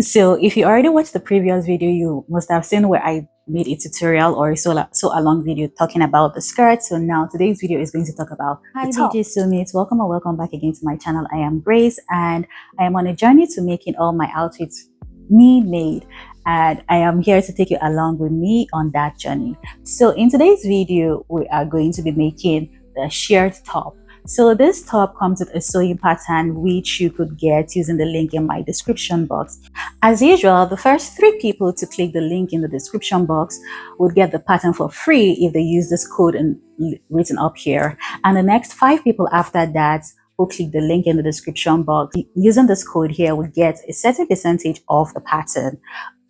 So if you already watched the previous video, you must have seen where I made a tutorial or so a long video talking about the skirt. So now today's video is going to talk about the top. Hi DJ Summits, welcome or welcome back again to my channel. I am Grace and I am on a journey to making all my outfits me made, and I am here to take you along with me on that journey. So in today's video, we are going to be making the sheared top. So this top comes with a sewing pattern which you could get using the link in my description box. As usual, the first 3 people to click the link in the description box would get the pattern for free if they use this code written up here. And the next 5 people after that who click the link in the description box using this code here will get a certain percentage of the pattern.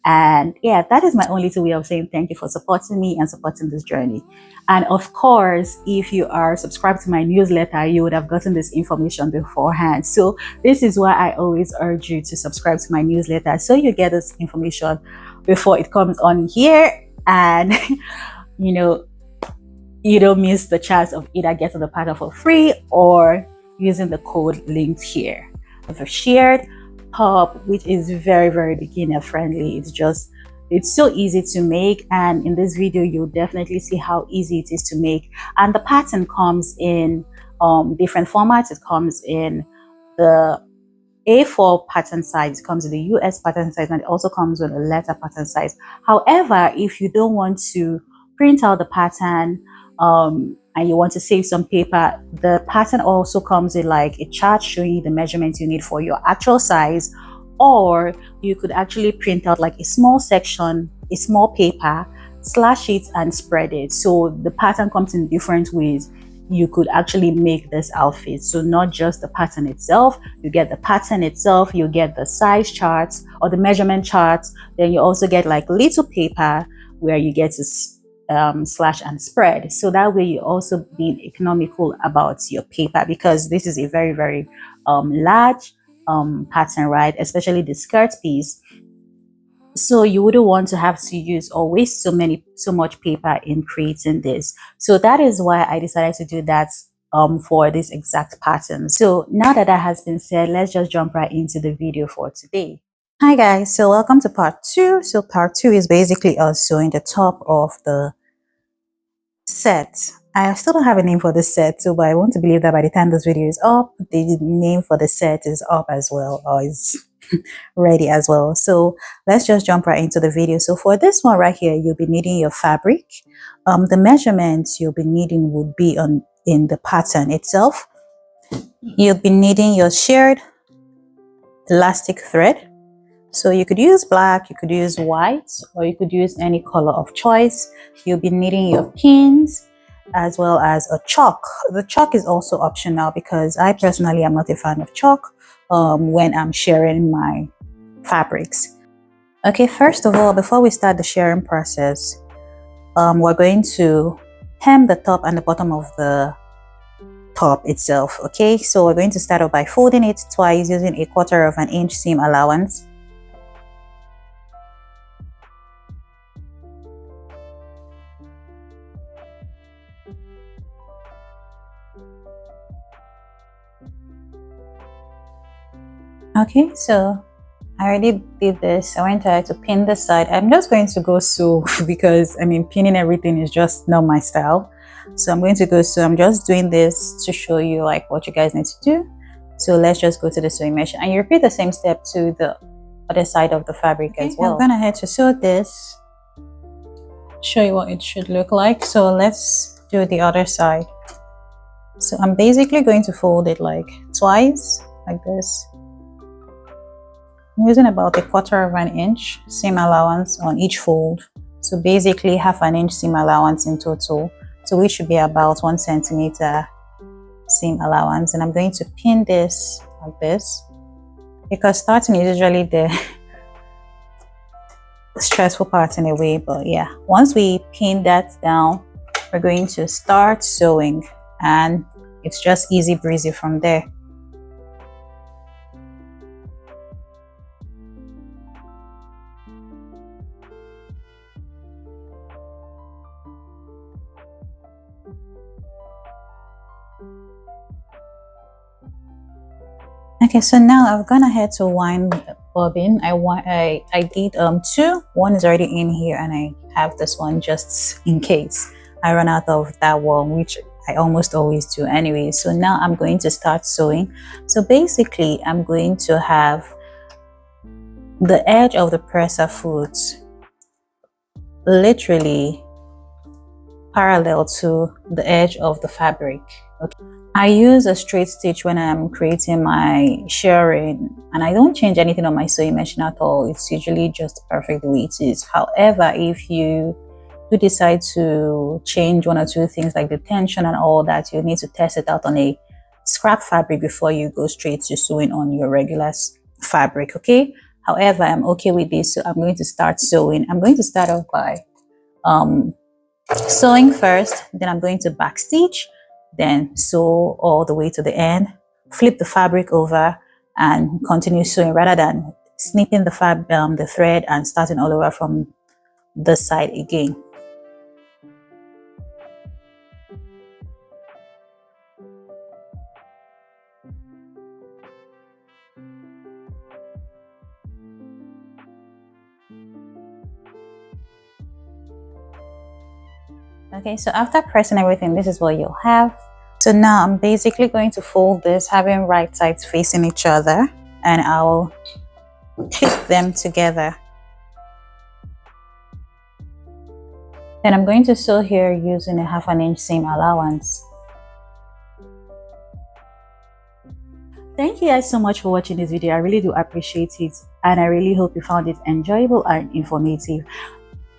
And yeah, that is my only way of saying thank you for supporting me and supporting this journey. And of course, if you are subscribed to my newsletter, you would have gotten this information beforehand. So this is why I always urge you to subscribe to my newsletter, so you get this information before it comes on here, and you don't miss the chance of either getting the pattern for free or using the code linked here. The sheared top, which is very beginner friendly. It's so easy to make, and in this video you'll definitely see how easy it is to make. And the pattern comes in different formats. It comes in the A4 pattern size, it comes in the US pattern size, and it also comes with a letter pattern size. However, if you don't want to print out the pattern and you want to save some paper, the pattern also comes in like a chart showing you the measurements you need for your actual size, or you could actually print out like a small section, a small paper, slash it and spread it. So the pattern comes in different ways you could actually make this outfit. So not just the pattern itself, you get the pattern itself, you get the size charts or the measurement charts, then you also get like little paper where you get to slash and spread. So that way you also being economical about your paper, because this is a very large pattern, right? Especially the skirt piece. So you wouldn't want to have to use or waste so much paper in creating this. So that is why I decided to do that for this exact pattern. So now that that has been said, let's just jump right into the video for today. Hi guys, so welcome to part 2. So part 2 is basically us sewing the top of the set. I still don't have a name for this set, so but I want to believe that by the time this video is up, the name for the set is up as well, or is ready as well. So let's just jump right into the video. So for this one right here, you'll be needing your fabric. The measurements you'll be needing would be in the pattern itself. You'll be needing your sheared elastic thread. So you could use black, you could use white, or you could use any color of choice. You'll be needing your pins as well as a chalk. The chalk is also optional because I personally am not a fan of chalk when I'm sharing my fabrics. Okay, first of all, before we start the sharing process, we're going to hem the top and the bottom of the top itself. Okay, so we're going to start off by folding it twice using a 1/4 of an inch seam allowance. Okay, so I already did this. I went ahead to pin the side. I'm just going to go sew because I mean pinning everything is just not my style. So I'm going to go sew. I'm just doing this to show you like what you guys need to do. So let's just go to the sewing machine and you repeat the same step to the other side of the fabric as well. I'm gonna head to sew this, show you what it should look like. So let's do the other side. So I'm basically going to fold it like twice, like this. I'm using about a 1/4 of an inch seam allowance on each fold. So basically 1/2 inch seam allowance in total. So we should be about 1 centimeter seam allowance. And I'm going to pin this like this, because starting is usually the stressful part in a way. But yeah, once we pin that down, we're going to start sewing and it's just easy breezy from there. Okay, so now I've gone ahead to wind bobbin. I did two. One is already in here, and I have this one just in case I run out of that one, which I almost always do anyway. So now I'm going to start sewing. So basically I'm going to have the edge of the presser foot literally parallel to the edge of the fabric. Okay, I use a straight stitch when I'm creating my shirring, and I don't change anything on my sewing machine at all. It's usually just perfect the way it is. However, if you do decide to change one or two things like the tension and all that, you need to test it out on a scrap fabric before you go straight to sewing on your regular fabric. Okay, however, I'm okay with this, so I'm going to start sewing. I'm going to start off by sewing first, then I'm going to backstitch, then sew all the way to the end, flip the fabric over, and continue sewing rather than snipping the thread and starting all over from this side again. Okay, so after pressing everything, this is what you'll have. So now I'm basically going to fold this, having right sides facing each other, and I'll clip them together. Then I'm going to sew here using a 1/2 inch seam allowance. Thank you guys so much for watching this video. I really do appreciate it, and I really hope you found it enjoyable and informative.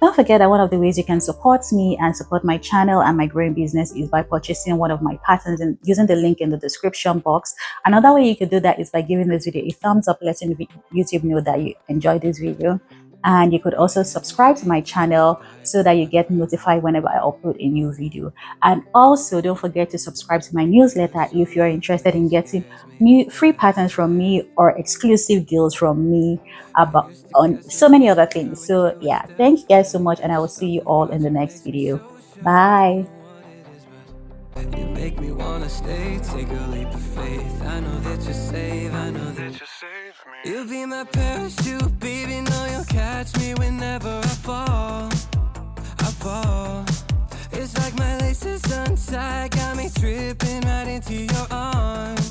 Don't forget that one of the ways you can support me and support my channel and my growing business is by purchasing one of my patterns and using the link in the description box. Another way you could do that is by giving this video a thumbs up, letting YouTube know that you enjoyed this video. And you could also subscribe to my channel so that you get notified whenever I upload a new video. And also don't forget to subscribe to my newsletter if you're interested in getting new free patterns from me or exclusive deals from me about on so many other things. So yeah, thank you guys so much, and I will see you all in the next video. Bye. You make me wanna stay, take a leap of faith. I know that you're safe, I know that you're safe. You'll be my parachute, baby, know you'll catch me whenever I fall. It's like my laces untied, got me tripping right into your arms.